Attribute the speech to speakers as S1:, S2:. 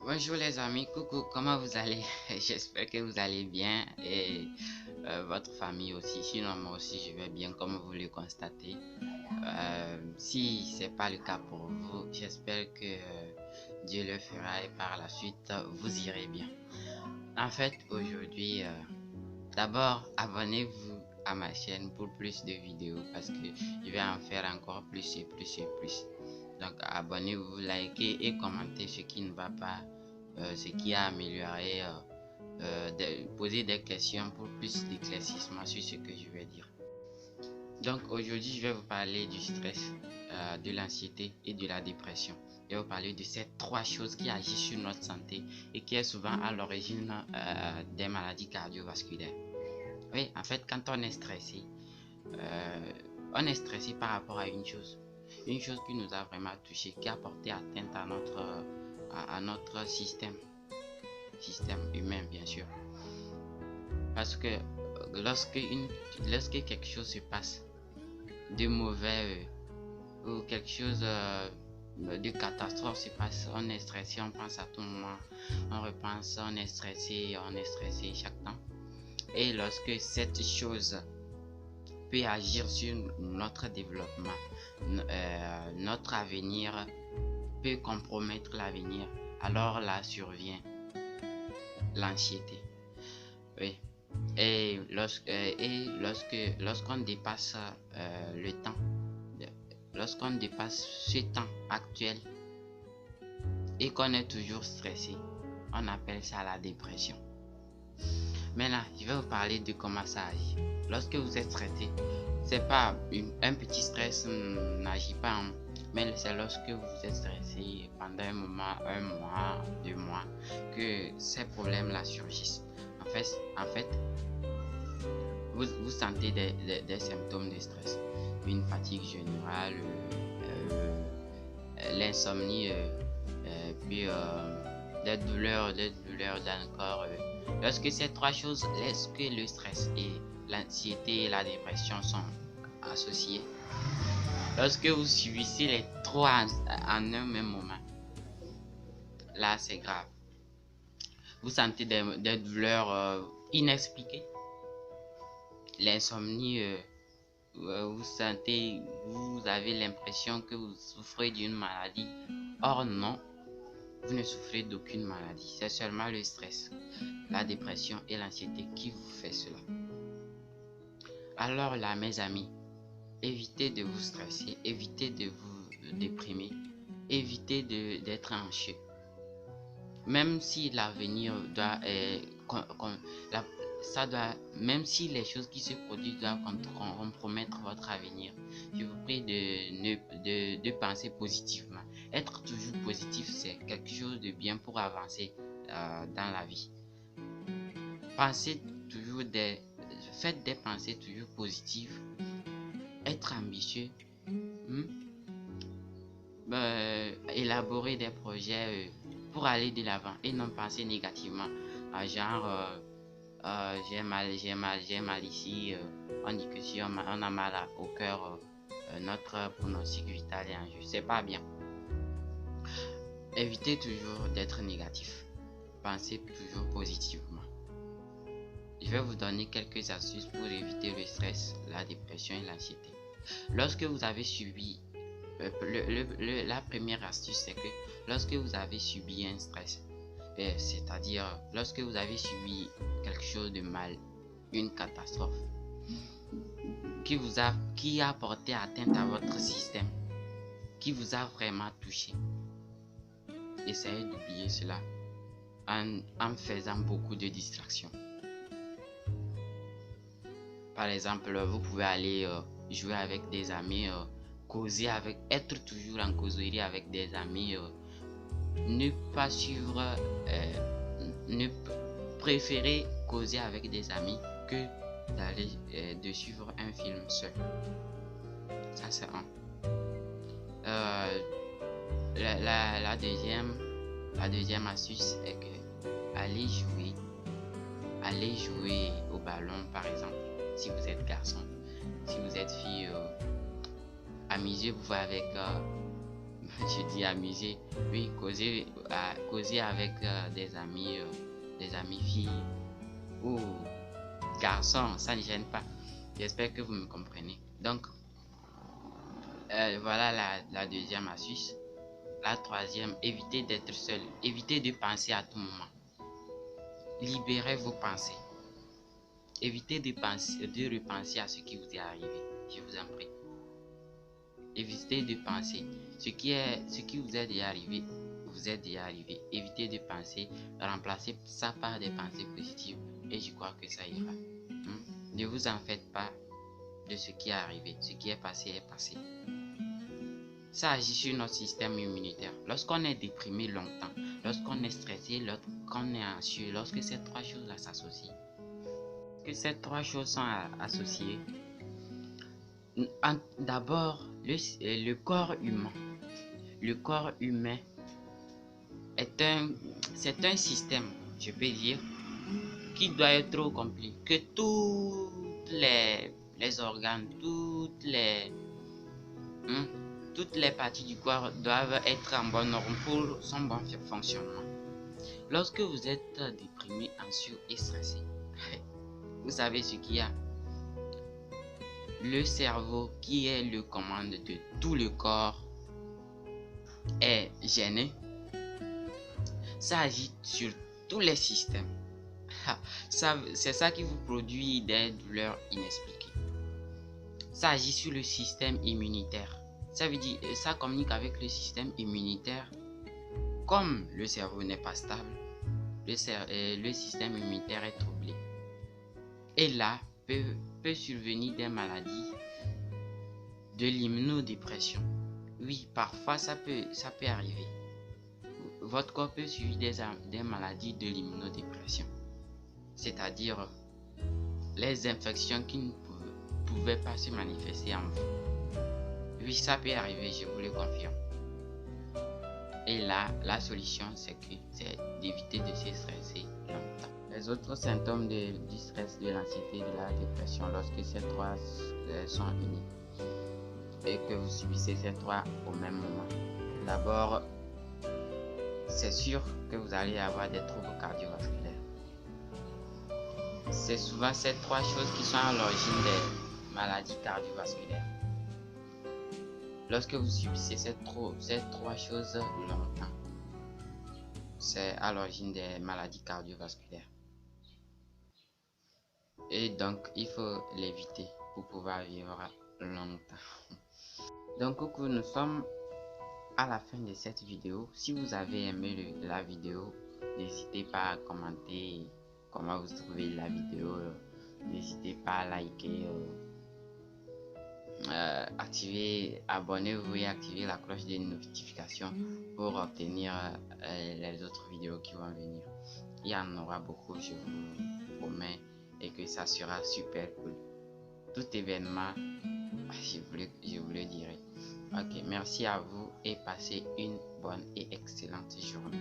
S1: Bonjour les amis, coucou, comment vous allez? J'espère que vous allez bien et votre famille aussi. Sinon, moi aussi, je vais bien comme vous le constatez. Si c'est pas le cas pour vous, j'espère que Dieu le fera et par la suite, vous irez bien. En fait, aujourd'hui, d'abord, abonnez-vous à ma chaîne pour plus de vidéos parce que je vais en faire encore plus et plus et plus. Donc, abonnez-vous, likez et commentez ce qui ne va pas, ce qui a amélioré, poser des questions pour plus d'éclaircissement sur ce que je vais dire. Donc, aujourd'hui, je vais vous parler du stress, de l'anxiété et de la dépression. Je vais vous parler de ces trois choses qui agissent sur notre santé et qui est souvent à l'origine des maladies cardiovasculaires. Oui, en fait, quand on est stressé par rapport à une chose qui nous a vraiment touché, qui a porté atteinte à notre système humain, bien sûr. Parce que lorsque quelque chose se passe de mauvais ou quelque chose de catastrophe se passe, on est stressé, on pense à tout moment, on repense, on est stressé chaque temps. Et lorsque cette chose peut agir sur notre développement, notre avenir peut compromettre l'avenir, alors là survient l'anxiété. Oui. Lorsqu'on dépasse le temps, lorsqu'on dépasse ce temps actuel et qu'on est toujours stressé, on appelle ça la dépression. Maintenant, je vais vous parler de comment ça agit. Lorsque vous êtes stressé, c'est pas un petit stress n'agit pas, hein, mais c'est lorsque vous êtes stressé pendant un moment, un mois, 2 mois, que ces problèmes-là surgissent. En fait, vous sentez des symptômes de stress, une fatigue générale, l'insomnie, puis des douleurs dans le corps. Lorsque ces trois choses, lorsque le stress et l'anxiété et la dépression sont associés, lorsque vous subissez les trois en un même moment, là c'est grave. Vous sentez des douleurs inexpliquées, l'insomnie, vous avez l'impression que vous souffrez d'une maladie. Or non, vous ne souffrez d'aucune maladie. C'est seulement le stress, la dépression et l'anxiété qui vous fait cela. Alors là, mes amis, évitez de vous stresser, évitez de vous déprimer, évitez d'être anxieux. Même si l'avenir doit, même si les choses qui se produisent doivent compromettre votre avenir, je vous prie de penser positivement. Être toujours positif, c'est quelque chose de bien pour avancer dans la vie. Faites des pensées toujours positives, être ambitieux, élaborer des projets pour aller de l'avant et non penser négativement à genre j'ai mal ici, on dit que si on a mal au cœur, notre pronostic vital est en jeu. C'est pas bien. Évitez toujours d'être négatif. Pensez toujours positivement. Je vais vous donner quelques astuces pour éviter le stress, la dépression et l'anxiété. Lorsque vous avez subi, la première astuce, c'est que lorsque vous avez subi un stress, c'est-à-dire lorsque vous avez subi quelque chose de mal, une catastrophe qui a porté atteinte à votre système, qui vous a vraiment touché, essayez d'oublier cela en faisant beaucoup de distractions. Par exemple, vous pouvez aller jouer avec des amis, causer avec, être toujours en causerie avec des amis, ne pas suivre, ne préférer causer avec des amis que d'aller de suivre un film seul. Ça c'est un. La deuxième astuce est que allez jouer au ballon par exemple. Si vous êtes garçon, si vous êtes fille, amusez-vous avec je dis amuser, oui, causer avec des amis filles ou garçons, ça ne gêne pas. J'espère que vous me comprenez. Donc, voilà la deuxième astuce. La troisième, évitez d'être seul. Évitez de penser à tout moment. Libérez vos pensées. Évitez de repenser à ce qui vous est arrivé. Je vous en prie. Évitez de penser. Ce qui vous est déjà arrivé, vous est déjà arrivé. Évitez de penser. Remplacez ça par des pensées positives. Et je crois que ça ira. Ne vous en faites pas de ce qui est arrivé. Ce qui est passé est passé. Ça agit sur notre système immunitaire. Lorsqu'on est déprimé longtemps, lorsqu'on est stressé, lorsqu'on est anxieux, lorsque ces trois choses-là s'associent, que ces trois choses sont associées, d'abord, le corps humain. Le corps humain c'est un système, je peux dire, qui doit être complet. Que tous les organes, toutes les parties du corps doivent être en bonne norme pour son bon fonctionnement. Lorsque vous êtes déprimé, anxieux et stressé, vous savez ce qu'il y a. Le cerveau, qui est le commande de tout le corps, est gêné. Ça agit sur tous les systèmes. C'est ça qui vous produit des douleurs inexpliquées. Ça agit sur le système immunitaire. Ça veut dire, ça communique avec le système immunitaire. Comme le cerveau n'est pas stable, le système immunitaire est troublé. Et là, peut survenir des maladies de l'immunodépression. Oui, parfois ça peut arriver. Votre corps peut subir des maladies de l'immunodépression. C'est-à-dire les infections qui ne pouvaient pas se manifester en vous. Oui, ça peut arriver, je vous le confirme. Et là, la solution, c'est d'éviter de se stresser longtemps. Les autres symptômes du stress, de l'anxiété, de la dépression, lorsque ces trois sont unis et que vous subissez ces trois au même moment. D'abord, c'est sûr que vous allez avoir des troubles cardiovasculaires. C'est souvent ces trois choses qui sont à l'origine des maladies cardiovasculaires. Lorsque vous subissez ces trois choses longtemps, c'est à l'origine des maladies cardiovasculaires. Et donc, il faut l'éviter pour pouvoir vivre longtemps. Donc, coucou, nous sommes à la fin de cette vidéo. Si vous avez aimé la vidéo, n'hésitez pas à commenter comment vous trouvez la vidéo. N'hésitez pas à liker, abonnez-vous et activez la cloche de notification pour obtenir les autres vidéos qui vont venir. Il y en aura beaucoup, je vous promets, et que ça sera super cool. Tout événement, je vous le dirai. Ok, merci à vous et passez une bonne et excellente journée.